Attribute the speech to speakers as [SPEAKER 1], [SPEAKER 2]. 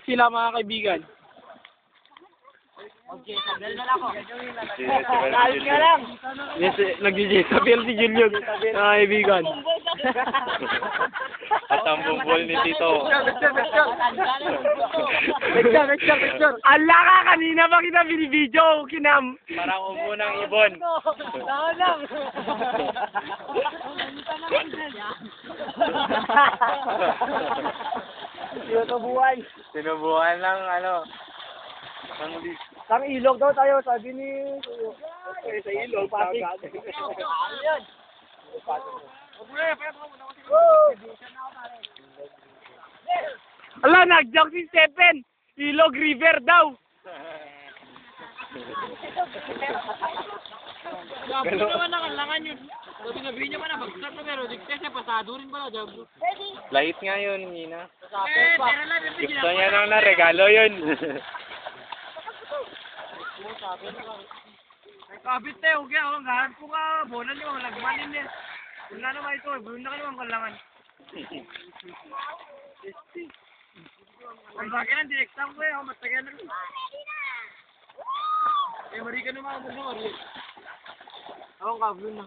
[SPEAKER 1] Sila mga kaibigan.
[SPEAKER 2] Okay, sagal na lang ako.
[SPEAKER 3] Kalit ka lang.
[SPEAKER 1] Yes, nag-Jezabel si Julius. Mga kaibigan.
[SPEAKER 3] At ang bubol ni Tito.
[SPEAKER 1] Picture. Ala ka, kanina pa kita binibidyo. Kinam.
[SPEAKER 3] Parang ubo ng ibon.
[SPEAKER 2] Tao lang.
[SPEAKER 3] Sinubukan lang, ano.
[SPEAKER 1] Sang ilog daw tayo, sabi ni... sa ilog, Pasig. Ala, nag-jump si Stephen. Ilog River daw.
[SPEAKER 2] Sabi naman ang kalangan yun. Sabi niya man na bagsak na pero diktes niya pasado rin pala.
[SPEAKER 3] Lahit nga yun, Nina.
[SPEAKER 2] Tera lang yung
[SPEAKER 3] Gusto niya nang na regalo yun.
[SPEAKER 2] kabit tayo, okay ako. Ngahan ko nga, bonan niyo, malagmanin niya. Wala naman ito, buwan na kayo ang kalangan. Ang bakit ang direktang ko eh, ako matagal na rin. Eh, mari ka naman ako na, mari. Ako kablo na.